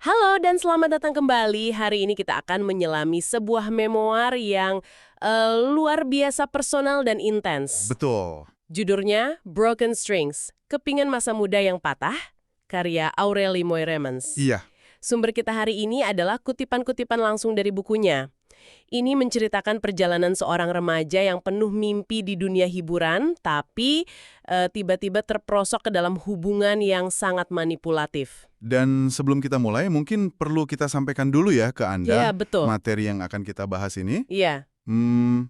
Halo dan selamat datang kembali. Hari ini kita akan menyelami sebuah memoir yang luar biasa personal dan intens. Betul. Judulnya Broken Strings, Kepingan Masa Muda yang Patah, karya Aurélie Moiremans. Iya. Sumber kita hari ini adalah kutipan-kutipan langsung dari bukunya. Ini menceritakan perjalanan seorang remaja yang penuh mimpi di dunia hiburan, tapi tiba-tiba terperosok ke dalam hubungan yang sangat manipulatif. Dan sebelum kita mulai, mungkin perlu kita sampaikan dulu ya ke Iya, Anda betul. materi yang akan kita bahas ini. Iya.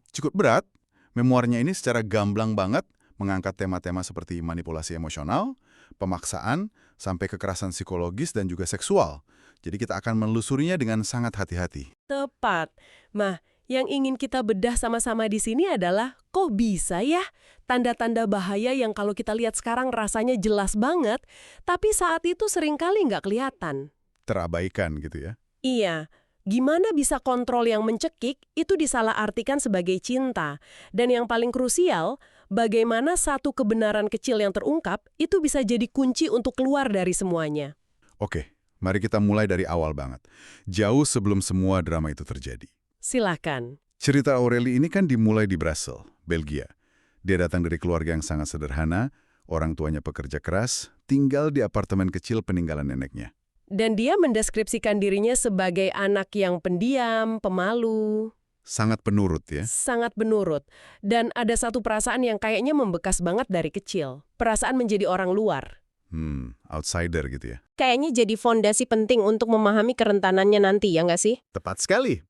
Cukup berat. Memoirnya ini secara gamblang banget mengangkat tema-tema seperti manipulasi emosional, pemaksaan, sampai kekerasan psikologis dan juga seksual. Jadi kita akan menelusurinya dengan sangat hati-hati. Tepat. Nah, yang ingin kita bedah sama-sama di sini adalah kok bisa ya tanda-tanda bahaya yang kalau kita lihat sekarang rasanya jelas banget, tapi saat itu seringkali nggak kelihatan. Terabaikan gitu ya. Iya, gimana bisa kontrol yang mencekik itu disalahartikan sebagai cinta. Dan yang paling krusial, bagaimana satu kebenaran kecil yang terungkap itu bisa jadi kunci untuk keluar dari semuanya. Oke, mari kita mulai dari awal banget. Jauh sebelum semua drama itu terjadi. Silakan. Cerita Aurélie ini kan dimulai di Brussels, Belgia. Dia datang dari keluarga yang sangat sederhana, orang tuanya pekerja keras, tinggal di apartemen kecil peninggalan neneknya. Dan dia mendeskripsikan dirinya sebagai anak yang pendiam, pemalu, Sangat penurut ya. sangat penurut. Dan ada satu perasaan yang kayaknya membekas banget dari kecil. Perasaan menjadi orang luar. Outsider gitu ya. Kayaknya jadi fondasi penting untuk memahami kerentanannya nanti, ya nggak sih? Tepat sekali.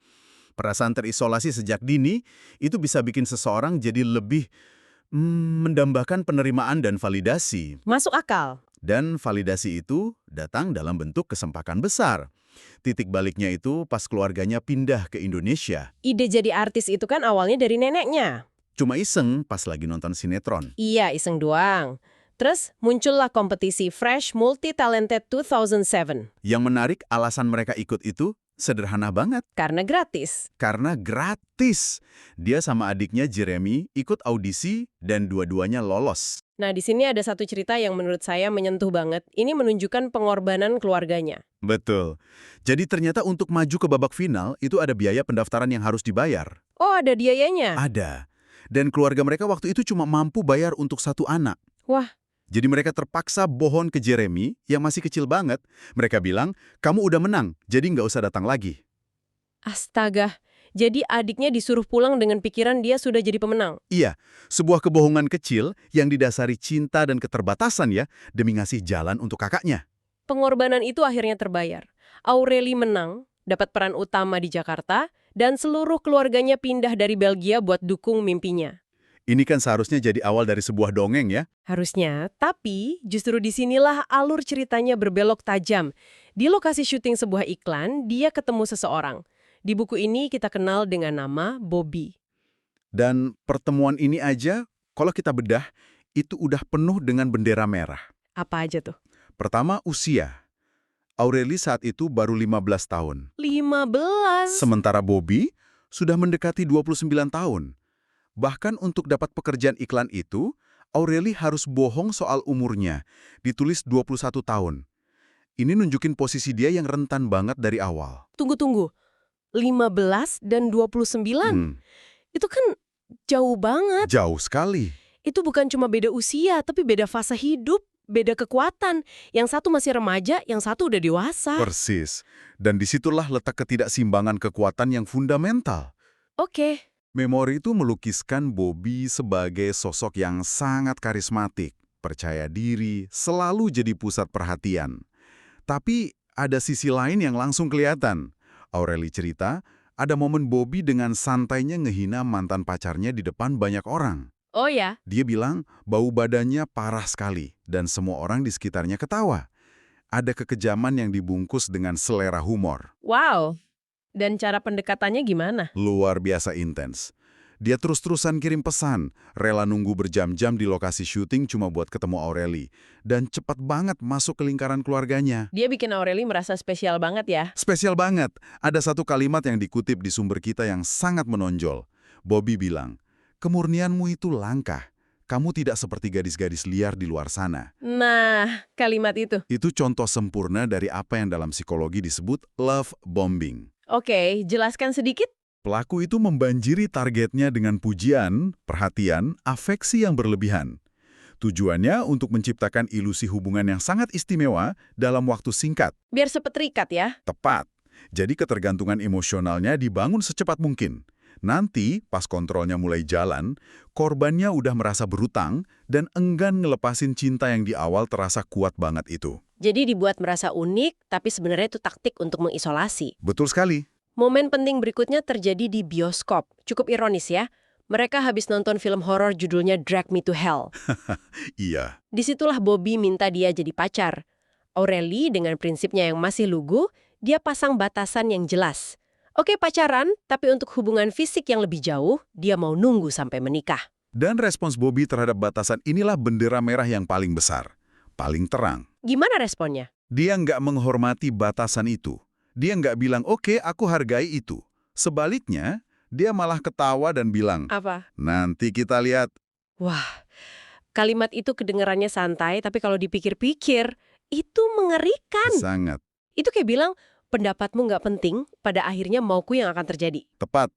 Perasaan terisolasi sejak dini itu bisa bikin seseorang jadi lebih mendambakan penerimaan dan validasi. Masuk akal. Dan validasi itu datang dalam bentuk kesempakan besar. Titik baliknya itu pas keluarganya pindah ke Indonesia. Ide jadi artis itu kan awalnya dari neneknya. Cuma iseng pas lagi nonton sinetron. Iya, iseng doang. Terus muncullah kompetisi Fresh Multi-Talented 2007. Yang menarik alasan mereka ikut itu sederhana banget. Karena gratis. Karena gratis. Dia sama adiknya Jeremy ikut audisi dan dua-duanya lolos. Nah, di sini ada satu cerita yang menurut saya menyentuh banget. Ini menunjukkan pengorbanan keluarganya. Betul. Jadi ternyata untuk maju ke babak final itu ada biaya pendaftaran yang harus dibayar. Oh, ada biayanya? Ada. Dan keluarga mereka waktu itu cuma mampu bayar untuk satu anak. Wah, Jadi mereka terpaksa bohong ke Jeremy yang masih kecil banget. Mereka bilang, kamu udah menang, jadi nggak usah datang lagi. astaga. Jadi adiknya disuruh pulang dengan pikiran dia sudah jadi pemenang. Iya, sebuah kebohongan kecil yang didasari cinta dan keterbatasan ya, demi ngasih jalan untuk kakaknya. Pengorbanan itu akhirnya terbayar. Aurélie menang, dapat peran utama di Jakarta, dan seluruh keluarganya pindah dari Belgia buat dukung mimpinya. Ini kan seharusnya jadi awal dari sebuah dongeng ya. Harusnya, tapi justru disinilah alur ceritanya berbelok tajam. Di lokasi syuting sebuah iklan, dia ketemu seseorang. Di buku ini kita kenal dengan nama Bobby. Dan pertemuan ini aja, kalau kita bedah, itu udah penuh dengan bendera merah. Apa aja tuh? Pertama, usia. Aurélie saat itu baru 15 tahun. 15. Sementara Bobby sudah mendekati 29 tahun. Bahkan untuk dapat pekerjaan iklan itu, Aurélie harus bohong soal umurnya, ditulis 21 tahun. Ini nunjukin posisi dia yang rentan banget dari awal. Tunggu. 15 dan 29. Itu kan jauh banget. Jauh sekali. Itu bukan cuma beda usia, tapi beda fase hidup, beda kekuatan. Yang satu masih remaja, yang satu udah dewasa. Persis. Dan disitulah letak ketidakseimbangan kekuatan yang fundamental. Oke. Memori itu melukiskan Bobby sebagai sosok yang sangat karismatik, percaya diri, selalu jadi pusat perhatian. Tapi ada sisi lain yang langsung kelihatan. Aurélie cerita, ada momen Bobby dengan santainya ngehina mantan pacarnya di depan banyak orang. Oh ya? Dia bilang bau badannya parah sekali dan semua orang di sekitarnya ketawa. Ada kekejaman yang dibungkus dengan selera humor. Wow. Dan cara pendekatannya gimana? Luar biasa intens. Dia terus-terusan kirim pesan, rela nunggu berjam-jam di lokasi syuting cuma buat ketemu Aurélie. Dan cepat banget masuk ke lingkaran keluarganya. Dia bikin Aurélie merasa spesial banget ya. Spesial banget. Ada satu kalimat yang dikutip di sumber kita yang sangat menonjol. Bobby bilang, kemurnianmu itu langka, Kamu tidak seperti gadis-gadis liar di luar sana. Nah, kalimat itu. Itu contoh sempurna dari apa yang dalam psikologi disebut love bombing. Oke, jelaskan sedikit. Pelaku itu membanjiri targetnya dengan pujian, perhatian, afeksi yang berlebihan. Tujuannya untuk menciptakan ilusi hubungan yang sangat istimewa dalam waktu singkat. Biar sepeterikat ya. Tepat. Jadi ketergantungan emosionalnya dibangun secepat mungkin. Nanti, pas kontrolnya mulai jalan, korbannya udah merasa berutang dan enggan ngelepasin cinta yang di awal terasa kuat banget itu. Jadi dibuat merasa unik, tapi sebenarnya itu taktik untuk mengisolasi. Betul sekali. Momen penting berikutnya terjadi di bioskop. Cukup ironis ya. Mereka habis nonton film horor judulnya Drag Me to Hell. Iya. Disitulah Bobby minta dia jadi pacar. Aureli dengan prinsipnya yang masih lugu, dia pasang batasan yang jelas. Oke pacaran, tapi untuk hubungan fisik yang lebih jauh, dia mau nunggu sampai menikah. Dan respons Bobby terhadap batasan inilah bendera merah yang paling besar. Paling terang. Gimana responnya? Dia nggak menghormati batasan itu. Dia nggak bilang, oke, aku hargai itu. Sebaliknya, dia malah ketawa dan bilang, Apa? nanti kita lihat. Wah, kalimat itu kedengarannya santai, tapi kalau dipikir-pikir, itu mengerikan. Sangat. Itu kayak bilang, pendapatmu nggak penting, pada akhirnya mauku yang akan terjadi. Tepat.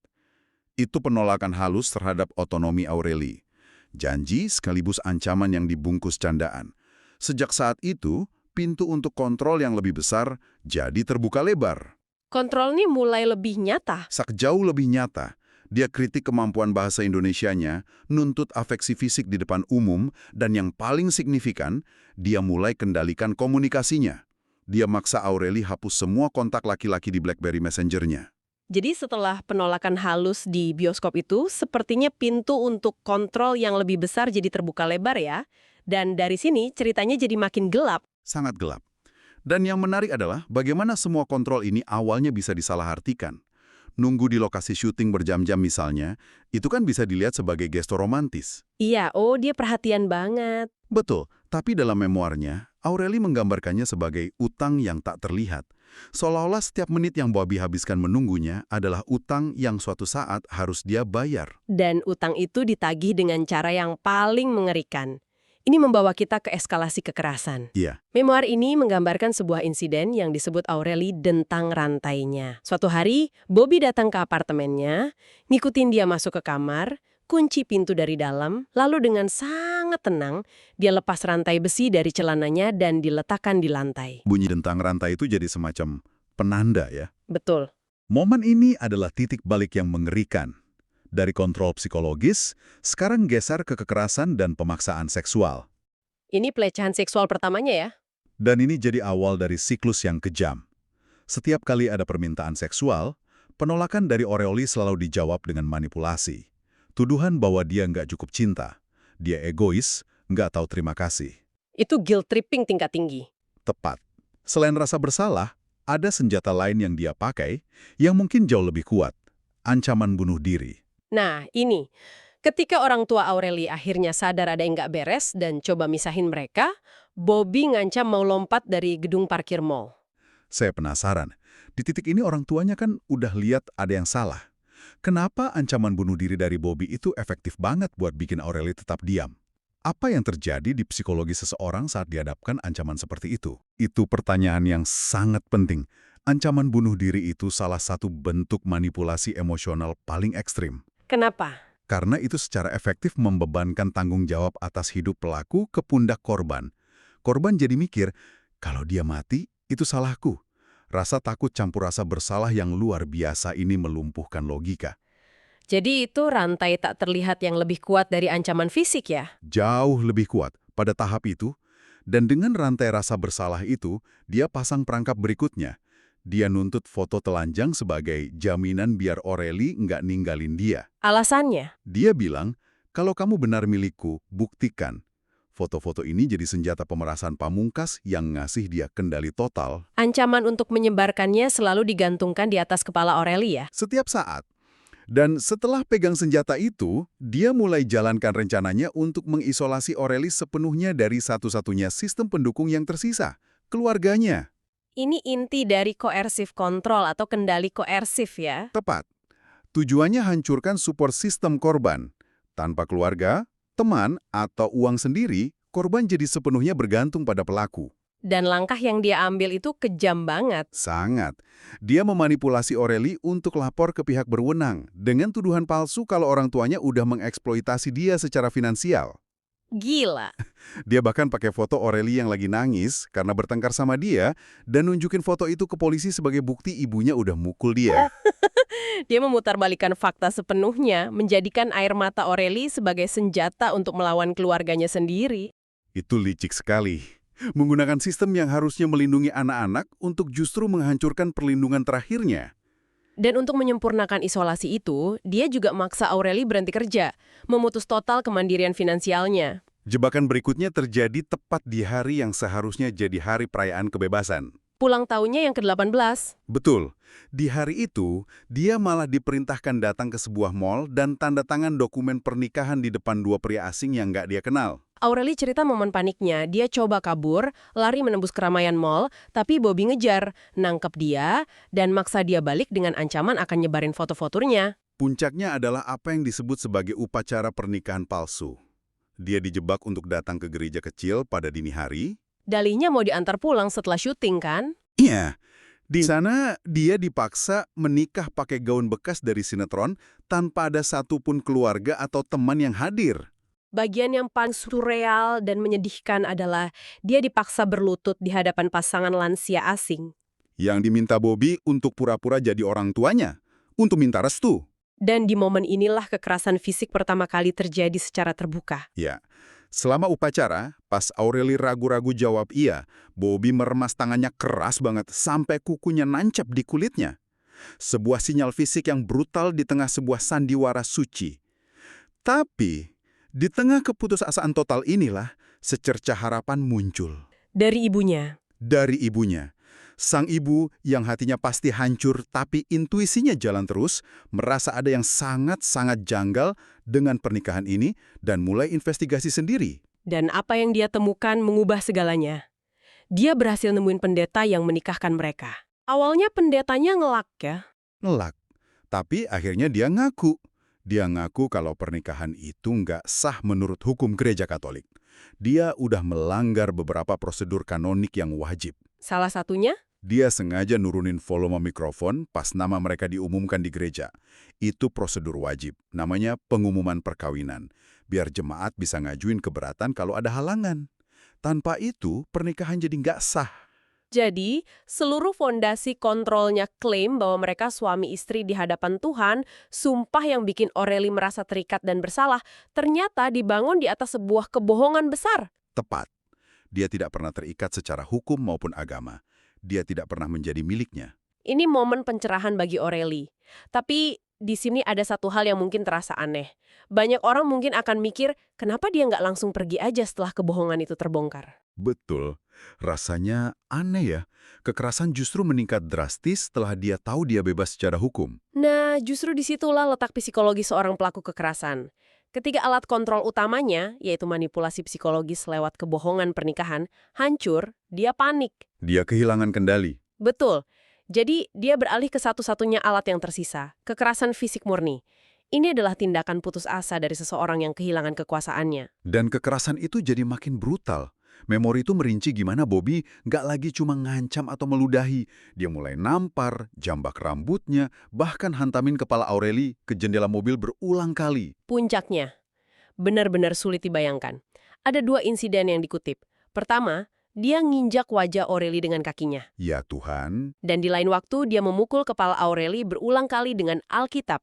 Itu penolakan halus terhadap otonomi Aureli. Janji sekaligus ancaman yang dibungkus candaan. Sejak saat itu, pintu untuk kontrol yang lebih besar jadi terbuka lebar. Kontrol ini mulai lebih nyata. Jauh lebih nyata. Dia kritik kemampuan bahasa Indonesianya, nuntut afeksi fisik di depan umum, dan yang paling signifikan, dia mulai kendalikan komunikasinya. Dia maksa Aureli hapus semua kontak laki-laki di BlackBerry Messenger-nya. Jadi setelah penolakan halus di bioskop itu, sepertinya pintu untuk kontrol yang lebih besar jadi terbuka lebar ya. Dan dari sini ceritanya jadi makin gelap. Sangat gelap. Dan yang menarik adalah bagaimana semua kontrol ini awalnya bisa disalahartikan. Nunggu di lokasi syuting berjam-jam misalnya, itu kan bisa dilihat sebagai gestur romantis. Iya, oh dia perhatian banget. Betul, tapi dalam memoarnya, Aureli menggambarkannya sebagai utang yang tak terlihat. Seolah-olah setiap menit yang Bobby habiskan menunggunya adalah utang yang suatu saat harus dia bayar. Dan utang itu ditagih dengan cara yang paling mengerikan. Ini membawa kita ke eskalasi kekerasan. Iya. Memoir ini menggambarkan sebuah insiden yang disebut Aureli dentang rantainya. Suatu hari, Bobby datang ke apartemennya, ngikutin dia masuk ke kamar, kunci pintu dari dalam, lalu dengan sangat tenang, dia lepas rantai besi dari celananya dan diletakkan di lantai. Bunyi dentang rantai itu jadi semacam penanda ya. Betul. Momen ini adalah titik balik yang mengerikan. Dari kontrol psikologis, sekarang geser ke kekerasan dan pemaksaan seksual. Ini pelecehan seksual pertamanya ya? Dan ini jadi awal dari siklus yang kejam. Setiap kali ada permintaan seksual, penolakan dari Aureli selalu dijawab dengan manipulasi. Tuduhan bahwa dia nggak cukup cinta, dia egois, nggak tahu terima kasih. Itu guilt tripping tingkat tinggi. Tepat. Selain rasa bersalah, ada senjata lain yang dia pakai yang mungkin jauh lebih kuat, ancaman bunuh diri. Nah, ini. Ketika orang tua Aureli akhirnya sadar ada yang nggak beres dan coba misahin mereka, Bobby ngancam mau lompat dari gedung parkir mall. Saya penasaran, di titik ini orang tuanya kan udah lihat ada yang salah. Kenapa ancaman bunuh diri dari Bobby itu efektif banget buat bikin Aureli tetap diam? Apa yang terjadi di psikologi seseorang saat dihadapkan ancaman seperti itu? Itu pertanyaan yang sangat penting. Ancaman bunuh diri itu salah satu bentuk manipulasi emosional paling ekstrim. Kenapa? Karena itu secara efektif membebankan tanggung jawab atas hidup pelaku ke pundak korban. Korban jadi mikir, kalau dia mati, itu salahku. Rasa takut campur rasa bersalah yang luar biasa ini melumpuhkan logika. Jadi itu rantai tak terlihat yang lebih kuat dari ancaman fisik ya? Jauh lebih kuat pada tahap itu. Dan dengan rantai rasa bersalah itu, dia pasang perangkap berikutnya. Dia nuntut foto telanjang sebagai jaminan biar Aureli nggak ninggalin dia. Alasannya? Dia bilang, kalau kamu benar milikku, buktikan. Foto-foto ini jadi senjata pemerasan pamungkas yang ngasih dia kendali total. Ancaman untuk menyebarkannya selalu digantungkan di atas kepala Aureli ya? Setiap saat. Dan setelah pegang senjata itu, dia mulai jalankan rencananya untuk mengisolasi Aureli sepenuhnya dari satu-satunya sistem pendukung yang tersisa, keluarganya. Ini inti dari coercive control atau kendali koersif ya? Tepat. Tujuannya hancurkan support sistem korban. Tanpa keluarga, teman, atau uang sendiri, korban jadi sepenuhnya bergantung pada pelaku. Dan langkah yang dia ambil itu kejam banget. Sangat. Dia memanipulasi Aureli untuk lapor ke pihak berwenang dengan tuduhan palsu kalau orang tuanya udah mengeksploitasi dia secara finansial. Gila. Dia bahkan pakai foto Aureli yang lagi nangis karena bertengkar sama dia dan nunjukin foto itu ke polisi sebagai bukti ibunya udah mukul dia. Dia memutarbalikkan fakta sepenuhnya, menjadikan air mata Aureli sebagai senjata untuk melawan keluarganya sendiri. Itu licik sekali. Menggunakan sistem yang harusnya melindungi anak-anak untuk justru menghancurkan perlindungan terakhirnya. Dan untuk menyempurnakan isolasi itu, dia juga maksa Aureli berhenti kerja, memutus total kemandirian finansialnya. Jebakan berikutnya terjadi tepat di hari yang seharusnya jadi hari perayaan kebebasan. Pulang tahunnya yang ke-18. Betul. Di hari itu, dia malah diperintahkan datang ke sebuah mall dan tanda tangan dokumen pernikahan di depan dua pria asing yang nggak dia kenal. Aureli cerita momen paniknya, dia coba kabur, lari menembus keramaian mall, tapi Bobby ngejar, nangkep dia, dan maksa dia balik dengan ancaman akan nyebarin foto-fotonya. Puncaknya adalah apa yang disebut sebagai upacara pernikahan palsu. Dia dijebak untuk datang ke gereja kecil pada dini hari. Dalihnya mau diantar pulang setelah syuting kan? Iya. Di sana, dia dipaksa menikah pakai gaun bekas dari sinetron tanpa ada satupun keluarga atau teman yang hadir. Bagian yang paling surreal dan menyedihkan adalah dia dipaksa berlutut di hadapan pasangan lansia asing. Yang diminta Bobby untuk pura-pura jadi orang tuanya, untuk minta restu. Dan di momen inilah kekerasan fisik pertama kali terjadi secara terbuka. Ya, selama upacara, pas Aureli ragu-ragu jawab iya, Bobby meremas tangannya keras banget sampai kukunya nancap di kulitnya. Sebuah sinyal fisik yang brutal di tengah sebuah sandiwara suci. Tapi, di tengah keputusasaan total inilah, secercah harapan muncul. Dari ibunya. Dari ibunya. Sang ibu yang hatinya pasti hancur tapi intuisinya jalan terus, merasa ada yang sangat-sangat janggal dengan pernikahan ini dan mulai investigasi sendiri. Dan apa yang dia temukan mengubah segalanya. Dia berhasil nemuin pendeta yang menikahkan mereka. Awalnya pendetanya ngelak ya. Ngelak. Tapi akhirnya dia ngaku. Dia ngaku kalau pernikahan itu nggak sah menurut hukum gereja Katolik. Dia udah melanggar beberapa prosedur kanonik yang wajib. Salah satunya? Dia sengaja nurunin volume mikrofon pas nama mereka diumumkan di gereja. Itu prosedur wajib, namanya pengumuman perkawinan. Biar jemaat bisa ngajuin keberatan kalau ada halangan. Tanpa itu, pernikahan jadi nggak sah. Jadi, seluruh fondasi kontrolnya klaim bahwa mereka suami istri di hadapan Tuhan, sumpah yang bikin Aureli merasa terikat dan bersalah, ternyata dibangun di atas sebuah kebohongan besar. Tepat. Dia tidak pernah terikat secara hukum maupun agama. Dia tidak pernah menjadi miliknya. Ini momen pencerahan bagi Aureli. Tapi di sini ada satu hal yang mungkin terasa aneh. Banyak orang mungkin akan mikir, kenapa dia nggak langsung pergi aja setelah kebohongan itu terbongkar? Betul. Rasanya aneh ya. Kekerasan justru meningkat drastis setelah dia tahu dia bebas secara hukum. Nah, justru disitulah letak psikologi seorang pelaku kekerasan. Ketika alat kontrol utamanya, yaitu manipulasi psikologis lewat kebohongan pernikahan, hancur, dia panik. Dia kehilangan kendali. Betul. Jadi, dia beralih ke satu-satunya alat yang tersisa, kekerasan fisik murni. Ini adalah tindakan putus asa dari seseorang yang kehilangan kekuasaannya. Dan kekerasan itu jadi makin brutal. Memori itu merinci gimana Bobby nggak lagi cuma ngancam atau meludahi. Dia mulai nampar, jambak rambutnya, bahkan hantamin kepala Aureli ke jendela mobil berulang kali. Puncaknya, benar-benar sulit dibayangkan. Ada 2 insiden yang dikutip. Pertama, dia nginjak wajah Aureli dengan kakinya. Ya Tuhan. Dan di lain waktu, dia memukul kepala Aureli berulang kali dengan Alkitab.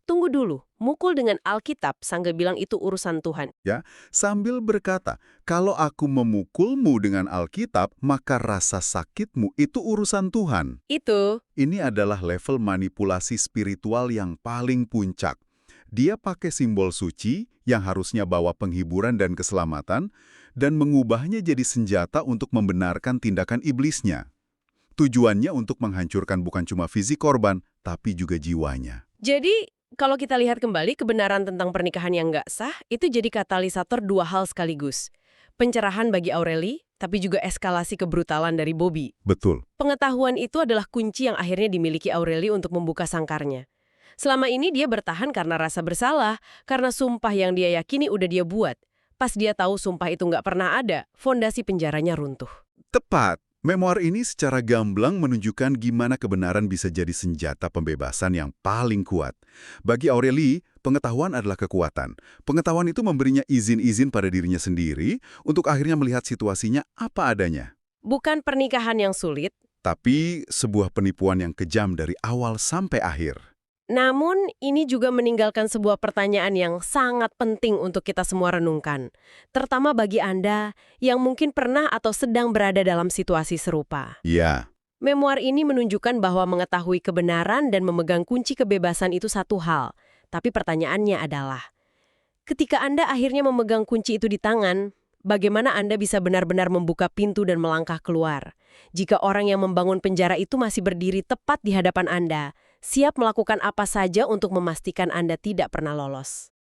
Tunggu dulu, mukul dengan Alkitab sambil bilang itu urusan Tuhan. Ya, sambil berkata, kalau aku memukulmu dengan Alkitab, maka rasa sakitmu itu urusan Tuhan. Itu. Ini adalah level manipulasi spiritual yang paling puncak. Dia pakai simbol suci yang harusnya bawa penghiburan dan keselamatan, dan mengubahnya jadi senjata untuk membenarkan tindakan iblisnya. Tujuannya untuk menghancurkan bukan cuma fisik korban, tapi juga jiwanya. Jadi, kalau kita lihat kembali, kebenaran tentang pernikahan yang nggak sah, itu jadi katalisator 2 hal sekaligus. Pencerahan bagi Aureli, tapi juga eskalasi kebrutalan dari Bobby. Betul. Pengetahuan itu adalah kunci yang akhirnya dimiliki Aureli untuk membuka sangkarnya. Selama ini dia bertahan karena rasa bersalah, karena sumpah yang dia yakini udah dia buat. Pas dia tahu sumpah itu nggak pernah ada, fondasi penjaranya runtuh. Tepat. Memoir ini secara gamblang menunjukkan gimana kebenaran bisa jadi senjata pembebasan yang paling kuat. Bagi Aurelie, pengetahuan adalah kekuatan. Pengetahuan itu memberinya izin-izin pada dirinya sendiri untuk akhirnya melihat situasinya apa adanya. Bukan pernikahan yang sulit, Tapi sebuah penipuan yang kejam dari awal sampai akhir. namun ini juga meninggalkan sebuah pertanyaan yang sangat penting untuk kita semua renungkan. Terutama bagi Anda yang mungkin pernah atau sedang berada dalam situasi serupa. Ya, Memoir ini menunjukkan bahwa mengetahui kebenaran dan memegang kunci kebebasan itu satu hal. Tapi pertanyaannya adalah, ketika Anda akhirnya memegang kunci itu di tangan, bagaimana Anda bisa benar-benar membuka pintu dan melangkah keluar? Jika orang yang membangun penjara itu masih berdiri tepat di hadapan Anda, siap melakukan apa saja untuk memastikan Anda tidak pernah lolos.